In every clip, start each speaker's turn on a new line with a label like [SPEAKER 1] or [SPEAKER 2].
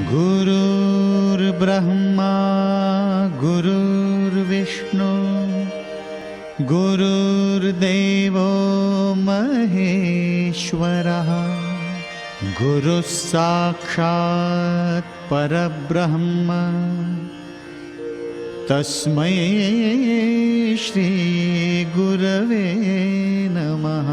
[SPEAKER 1] गुरुर्ब्रह्मा गुरुर्विष्णु गुरुर्देवो महेश्वरः गुरुः साक्षात् परब्रह्म तस्मै श्री गुरवे नमः।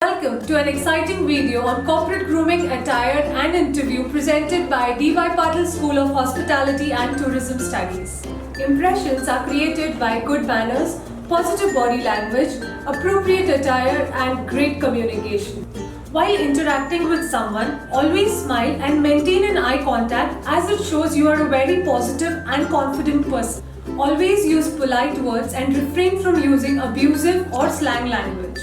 [SPEAKER 2] Welcome to an exciting video on corporate grooming, attire and interview presented by DYPU School of Hospitality and Tourism Studies. Impressions are created by good manners, positive body language, appropriate attire and great communication. While interacting with someone, always smile and maintain an eye contact as it shows you are a very positive and confident person. Always use polite words and refrain from using abusive or slang language.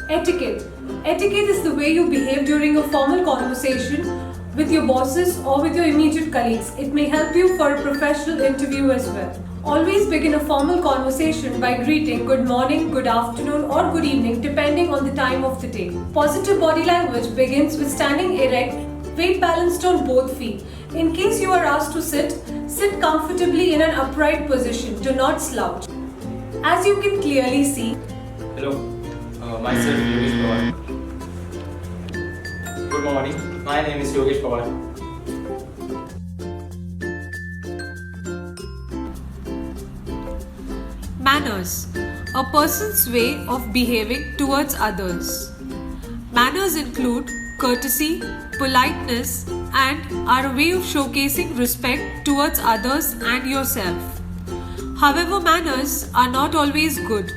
[SPEAKER 2] Etiquette. Etiquette is the way you behave during a formal conversation with your bosses or with your immediate colleagues. It may help you for a professional interview as well. Always begin a formal conversation by greeting good morning, good afternoon or good evening depending on the time of the day. Positive body language begins with standing erect, weight balanced on both feet. In case you are asked to sit, sit comfortably in an upright position. Do not slouch. As you can clearly see,
[SPEAKER 3] Hello, myself Yogesh Pawan. Good morning, my name is Yogesh Pawan.
[SPEAKER 2] manners, a person's way of behaving towards others. Manners include courtesy, politeness, and are a way of showcasing respect towards others and yourself. However, manners are not always good.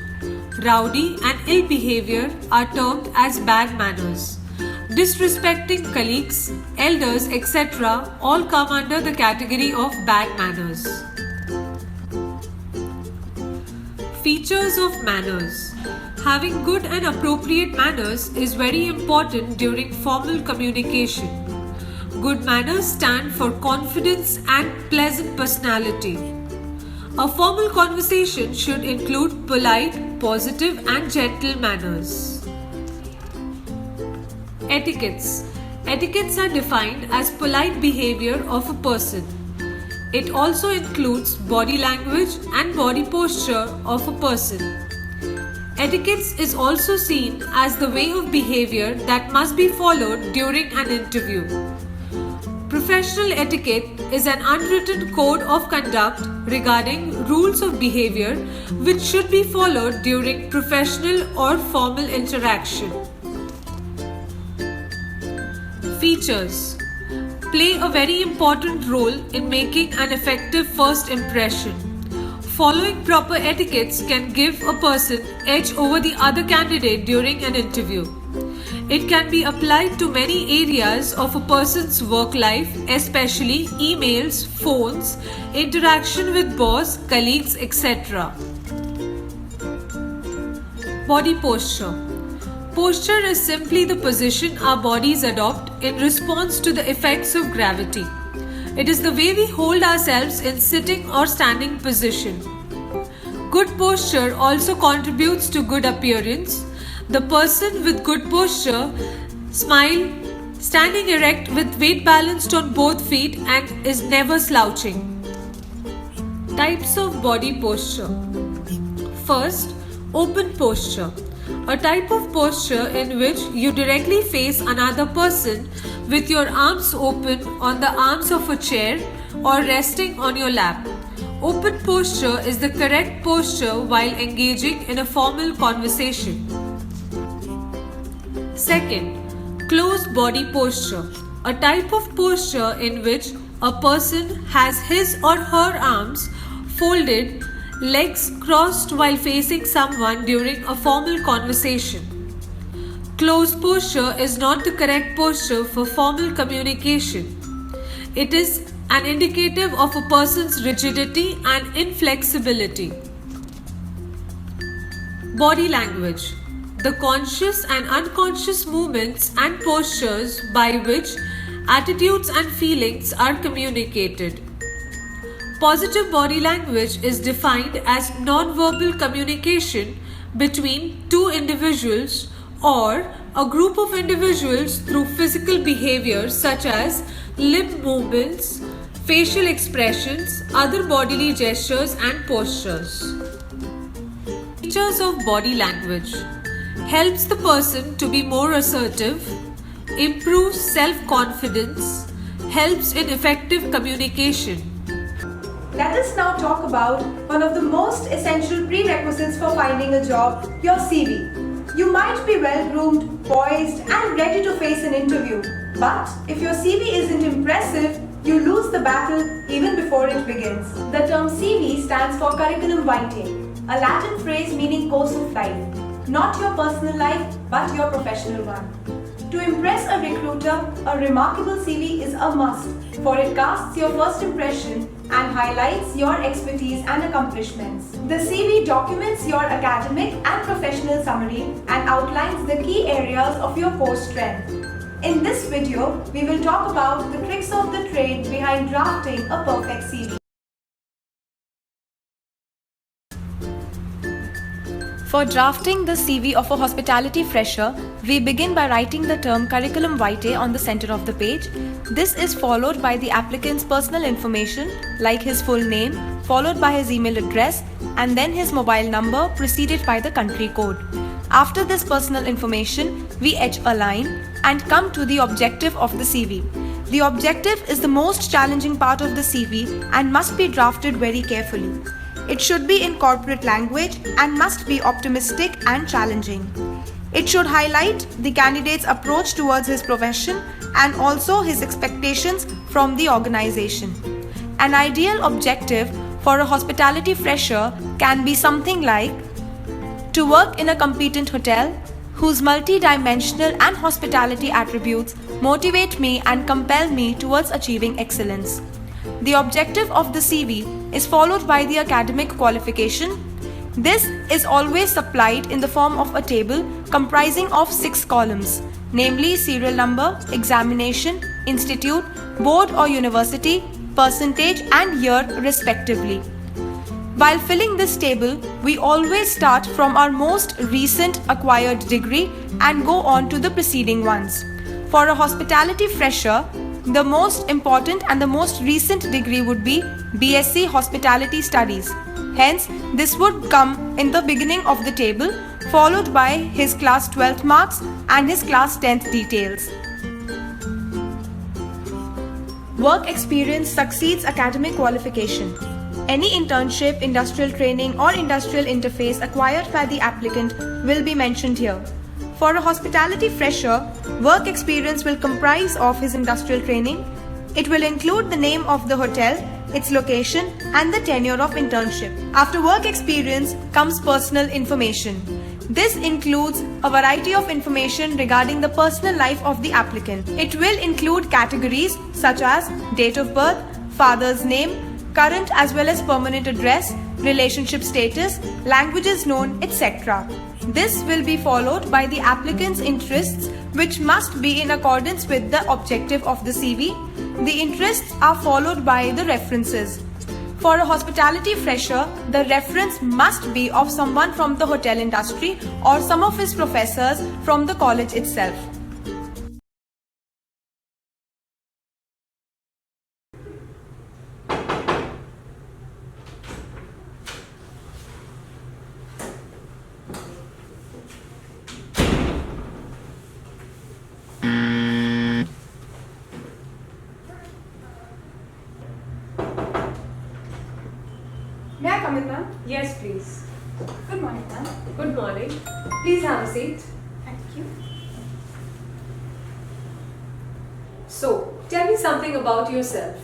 [SPEAKER 2] Rowdy and ill behavior are termed as bad manners. Disrespecting colleagues, elders, etc. all come under the category of bad manners. Features of manners. Having good and appropriate manners is very important during formal communication. Good manners stand for confidence and pleasant personality. A formal conversation should include polite, positive and gentle manners. Etiquettes. Etiquettes are defined as polite behavior of a person. It also includes body language and body posture of a person. Etiquettes is also seen as the way of behavior that must be followed during an interview. Professional etiquette is an unwritten code of conduct regarding rules of behavior which should be followed during professional or formal interaction. Features. Play a very important role in making an effective first impression. Following proper etiquettes can give a person edge over the other candidate during an interview. It can be applied to many areas of a person's work life, especially emails, phones, interaction with boss, colleagues, etc. Body posture. Posture is simply the position our bodies adopt in response to the effects of gravity. It is the way we hold ourselves in sitting or standing position. Good posture also contributes to good appearance. The person with good posture smile, standing erect with weight balanced on both feet and is never slouching. Types of body posture. First, open posture. A type of posture in which you directly face another person with your arms open on the arms of a chair or resting on your lap. Open posture is the correct posture while engaging in a formal conversation. Second, closed body posture. A type of posture in which a person has his or her arms folded, legs crossed while facing someone during a formal conversation. Closed posture is not the correct posture for formal communication. It is an indicative of a person's rigidity and inflexibility. Body language. The conscious and unconscious movements and postures by which attitudes and feelings are communicated. Positive body language is defined as non-verbal communication between two individuals or a group of individuals through physical behaviors such as limb movements, facial expressions, other bodily gestures and postures. Features of body language helps the person to be more assertive, improves self-confidence, helps in effective communication.
[SPEAKER 4] Let us now talk about one of the most essential prerequisites for finding a job, your CV. You might be well-groomed, poised and ready to face an interview. But if your CV isn't impressive, you lose the battle even before it begins. The term CV stands for curriculum vitae, a Latin phrase meaning course of life. Not your personal life, but your professional one. To impress a recruiter, a remarkable CV is a must, for it casts your first impression and highlights your expertise and accomplishments. The CV documents your academic and professional summary and outlines the key areas of your core strength. In this video, we will talk about the tricks of the trade behind drafting a perfect CV. For drafting the CV of a hospitality fresher, we begin by writing the term curriculum vitae on the center of the page. This is followed by the applicant's personal information like his full name, followed by his email address and then his mobile number preceded by the country code. After this personal information, we etch a line and come to the objective of the CV. The objective is the most challenging part of the CV and must be drafted very carefully. It should be in corporate language and must be optimistic and challenging. It should highlight the candidate's approach towards his profession and also his expectations from the organization. An ideal objective for a hospitality fresher can be something like to work in a competent hotel whose multi-dimensional and hospitality attributes motivate me and compel me towards achieving excellence. The objective of the CV is followed by the academic qualification. This is always supplied in the form of a table comprising of 6 columns, namely serial number, examination, institute, board or university, percentage and year respectively. While filling this table, we always start from our most recent acquired degree and go on to the preceding ones. For a hospitality fresher, the most important and the most recent degree would be B.Sc Hospitality Studies. Hence, this would come in the beginning of the table, followed by his class 12th marks and his class 10th details. Work experience succeeds academic qualification. Any internship, industrial training or industrial interface acquired by the applicant will be mentioned here. For a hospitality fresher, work experience will comprise of his industrial training. It will include the name of the hotel, its location and the tenure of internship. After work experience comes personal information. This includes a variety of information regarding the personal life of the applicant. It will include categories such as date of birth, father's name, current as well as permanent address, relationship status, languages known, etc. This will be followed by the applicant's interests, which must be in accordance with the objective of the CV. The interests are followed by the references. For a hospitality fresher, the reference must be of someone from the hotel industry or some of his professors from the college itself. May I come in, ma'am?
[SPEAKER 2] Yes, please.
[SPEAKER 4] Good morning, ma'am.
[SPEAKER 2] Good morning. Please have a seat.
[SPEAKER 4] Thank you.
[SPEAKER 2] So, tell me something about yourself.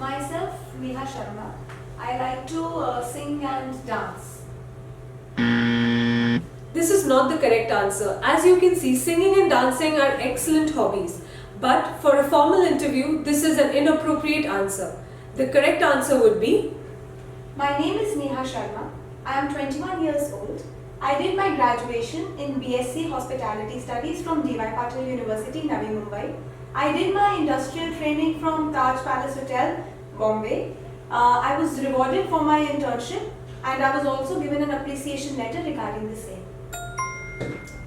[SPEAKER 4] Myself, Neha Sharma. I like to sing and dance.
[SPEAKER 2] This is not the correct answer. As you can see, singing and dancing are excellent hobbies. But for a formal interview, this is an inappropriate answer. The correct answer would be:
[SPEAKER 4] My name is Neha Sharma. I am 21 years old. I did my graduation in B.Sc Hospitality Studies from DYPU University, Navi Mumbai. I did my industrial training from Taj Palace Hotel, Bombay. I was rewarded for my internship and I was also given an appreciation letter regarding the same.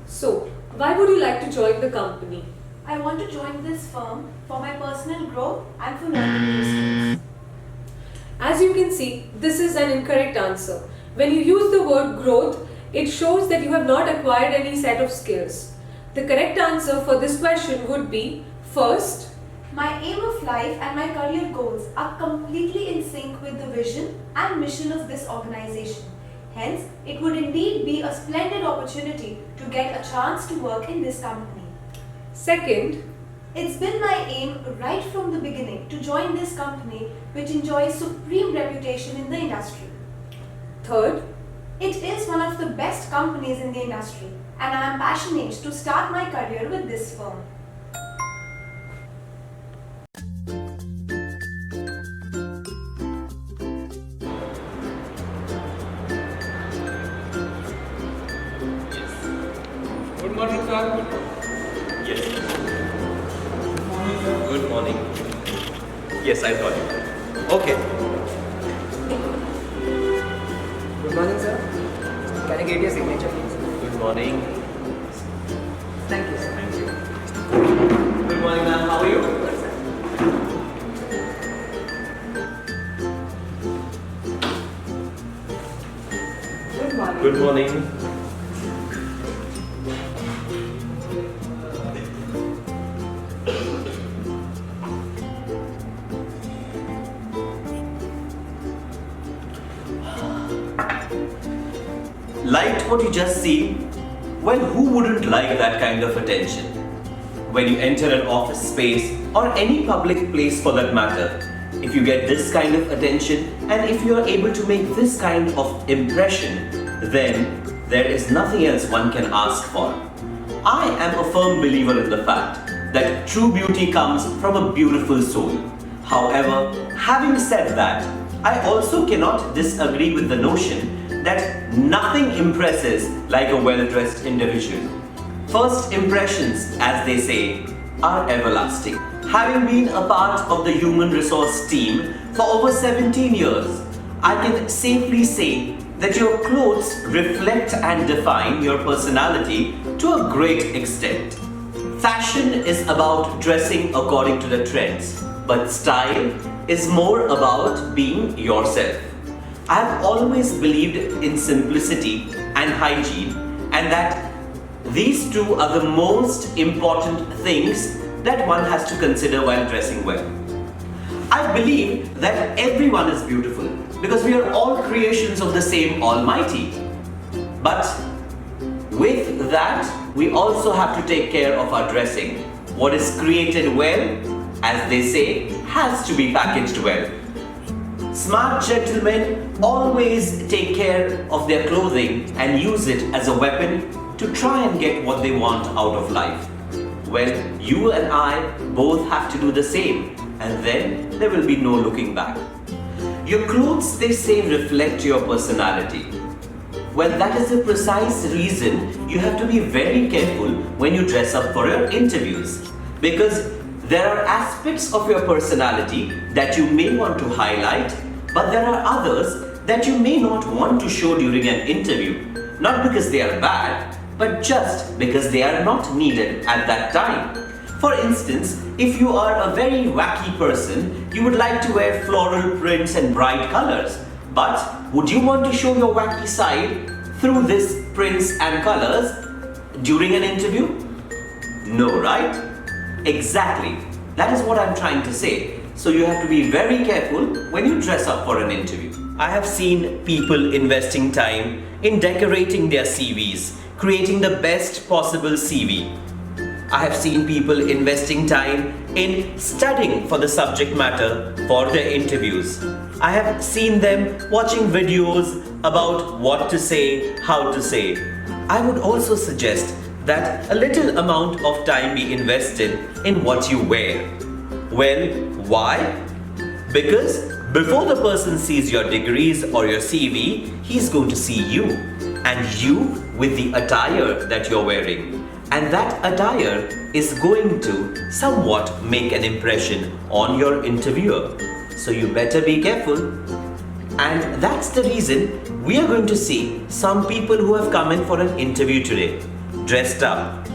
[SPEAKER 2] So, why would you like to join the company?
[SPEAKER 4] I want to join this firm for my personal growth and for learning new skills.
[SPEAKER 2] As you can see, this is an incorrect answer. When you use the word growth, it shows that you have not acquired any set of skills. The correct answer for this question would be, first,
[SPEAKER 4] My aim of life and my career goals are completely in sync with the vision and mission of this organization. Hence, it would indeed be a splendid opportunity to get a chance to work in this company.
[SPEAKER 2] second,
[SPEAKER 4] It's been my aim right from the beginning to join this company which enjoys supreme reputation in the industry.
[SPEAKER 2] third,
[SPEAKER 4] It is one of the best companies in the industry and I am passionate to start my career with this firm.
[SPEAKER 3] Good morning, sir. Yes. Good morning. Yes, I got it. Okay.
[SPEAKER 5] Good morning, sir. Can I get your signature, please?
[SPEAKER 3] Good morning.
[SPEAKER 5] Thank you, sir.
[SPEAKER 3] Thank you. Good morning, ma'am. How are you?
[SPEAKER 5] Good, sir.
[SPEAKER 2] good morning.
[SPEAKER 3] Good morning. Liked what you just seen? Well, who wouldn't like that kind of attention? When you enter an office space or any public place for that matter, if you get this kind of attention and if you are able to make this kind of impression, then there is nothing else one can ask for. I am a firm believer in the fact that true beauty comes from a beautiful soul. However, having said that, I also cannot disagree with the notion that nothing impresses like a well-dressed individual. First impressions, as they say, are everlasting. Having been a part of the human resource team for over 17 years, I can safely say that your clothes reflect and define your personality to a great extent. Fashion is about dressing according to the trends, but style is more about being yourself. I have always believed in simplicity and hygiene, and that these two are the most important things that one has to consider while dressing well. I believe that everyone is beautiful because we are all creations of the same Almighty. But with that, we also have to take care of our dressing. What is created well, as they say, has to be packaged well. Smart gentlemen always take care of their clothing and use it as a weapon to try and get what they want out of life. Well, you and I both have to do the same, and then there will be no looking back. Your clothes, they say, reflect your personality. Well, that is the precise reason you have to be very careful when you dress up for your interviews, because there are aspects of your personality that you may want to highlight, but there are others that you may not want to show during an interview, not because they are bad, but just because they are not needed at that time. For instance, if you are a very wacky person, you would like to wear floral prints and bright colors, but would you want to show your wacky side through these prints and colors during an interview? No, right? Exactly. That is what I'm trying to say. So you have to be very careful when you dress up for an interview. I have seen people investing time in decorating their CVs, creating the best possible CV. I have seen people investing time in studying for the subject matter for their interviews. I have seen them watching videos about what to say, how to say. I would also suggest that a little amount of time be invested in what you wear. Well, why? Because before the person sees your degrees or your CV, he's going to see you, and you with the attire that you're wearing. And that attire is going to somewhat make an impression on your interviewer. so you better be careful. And that's the reason we are going to see some people who have come in for an interview today. Dressed up.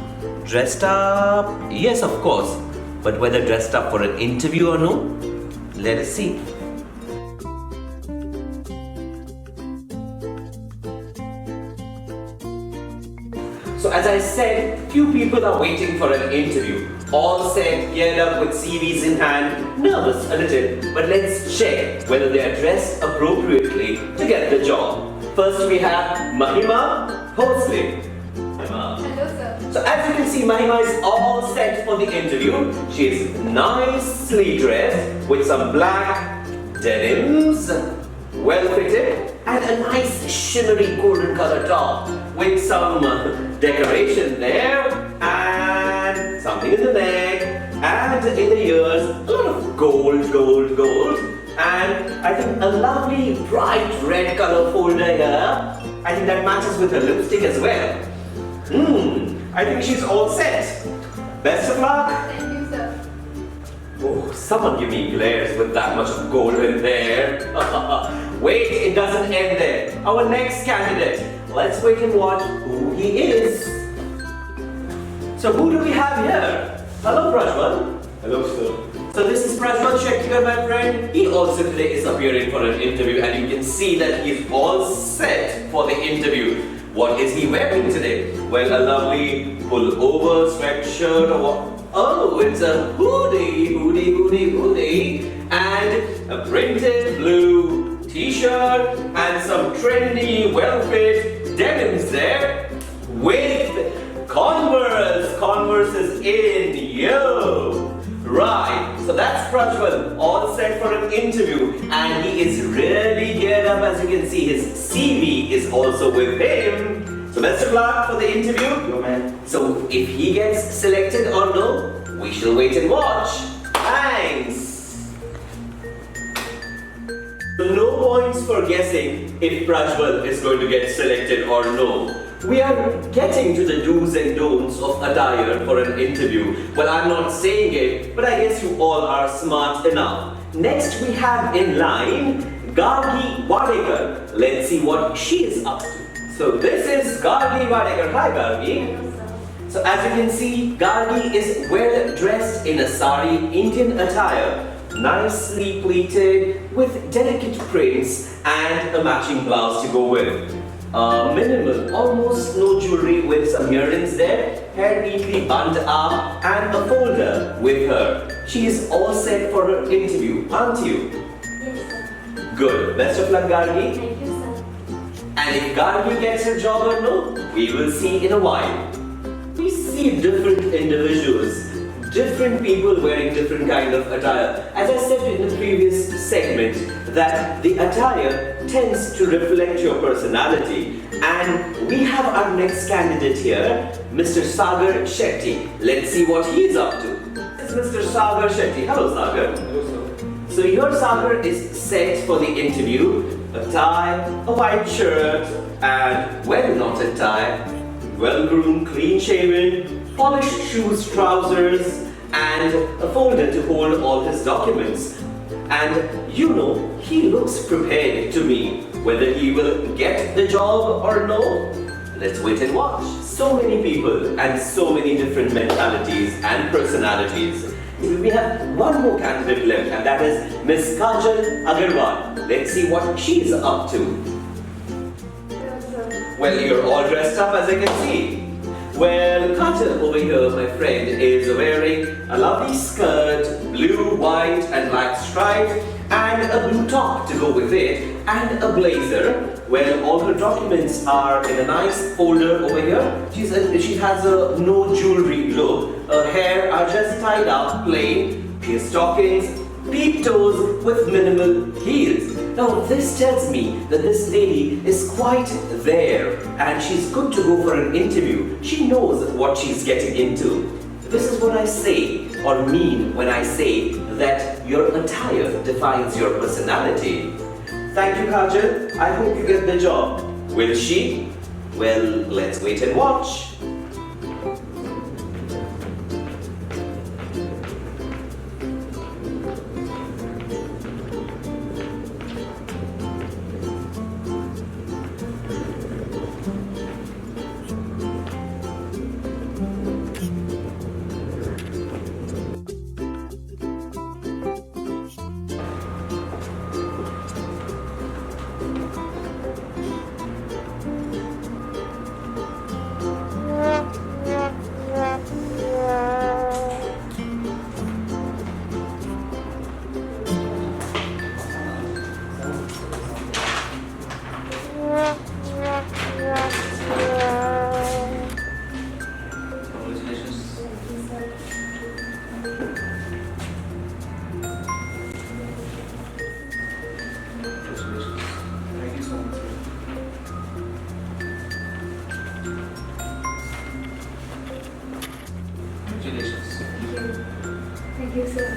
[SPEAKER 3] Dressed up? Yes, of course. But whether dressed up for an interview or no, let us see. So as I said, few people are waiting for an interview. All set, geared up with CVs in hand, nervous a little, but let's check whether they are dressed appropriately to get the job. First we have Mahima, Bhosale. Mahima.
[SPEAKER 4] Hello, sir.
[SPEAKER 3] So as you can see, Mahima is all set for the interview. She is nicely dressed with some black denims, well fitted, and a nice shimmery golden color top with some decoration there and something in the neck and in the ears, a lot of gold, and I think a lovely bright red color folder here. I think that matches with her lipstick as well. I think she's all set. Best of luck.
[SPEAKER 4] Thank you, sir.
[SPEAKER 3] Oh, someone give me glares with that much of gold in there. Wait, it doesn't end there. Our next candidate. Let's wait and watch who he is. So who do we have here? Hello, Prajwal.
[SPEAKER 6] Hello, sir.
[SPEAKER 3] So this is Prajwal Shettigar, my friend. He also today is appearing for an interview, and you can see that he's all set for the interview. What is he wearing today? Well, a lovely pullover, sweatshirt, or what? Oh, it's a hoodie, and a printed blue t-shirt, and some trendy, well-fit denims there, with Converse. Converse is in, yo! Right, so that's Prajwal, all set for an interview, and he is really geared up. As you can see, his CV is also with him. So best of luck for the interview.
[SPEAKER 6] Yo, man.
[SPEAKER 3] So if he gets selected or no, we shall wait and watch. Thanks. So no points for guessing if Prajwal is going to get selected or no. We are getting to the do's and don'ts of attire for an interview. Well, I'm not saying it, but I guess you all are smart enough. Next we have in line Gargi Wadekar. Let's see what she is up to. So this is Gargi Wadekar. Hi Gargi. So as you can see, Gargi is well dressed in a sari Indian attire, nicely pleated with delicate prints and a matching blouse to go with. Minimal, almost no jewelry with some earrings there, hair neatly bunded up and a folder with her. She is all set for her interview, aren't you?
[SPEAKER 7] Yes, sir.
[SPEAKER 3] Good. Best of luck, Gargi.
[SPEAKER 7] Thank you, sir.
[SPEAKER 3] And if Gargi gets her job or no, we will see in a while. We see different individuals, different people wearing different kind of attire. As I said in the previous segment, that the attire tends to reflect your personality. And we have our next candidate here, Mr. Sagar Shetty. Let's see what he is up to. This is Mr. Sagar Shetty. Hello, Sagar.
[SPEAKER 6] Hello, sir.
[SPEAKER 3] So your Sagar is set for the interview. A tie, a white shirt, and well knotted tie, well-groomed, clean-shaven, polished shoes, trousers, and a folder to hold all his documents. And you know, he looks prepared to me. Whether he will get the job or no, let's wait and watch. So many people and so many different mentalities and personalities. We have one more candidate left, and that is Miss Kajal Agarwal. Let's see what she's up to.
[SPEAKER 7] Hello, sir.
[SPEAKER 3] Well, you're all dressed up, as I can see. Well, Kajal over here, my friend, is wearing a lovely skirt, blue, white and black stripe, and a blue top to go with it, and a blazer. Well, all her documents are in a nice folder over here. She has a no jewelry look. Her hair are just tied up, plain. She has stockings, peep toes with minimal heels. Now this tells me that this lady is quite there and she's good to go for an interview. She knows what she's getting into. This is what I say or mean when I say that your attire defines your personality. Thank you, Kajal. I hope you get the job. Will she? Well, let's wait and watch.
[SPEAKER 7] Yes, sir.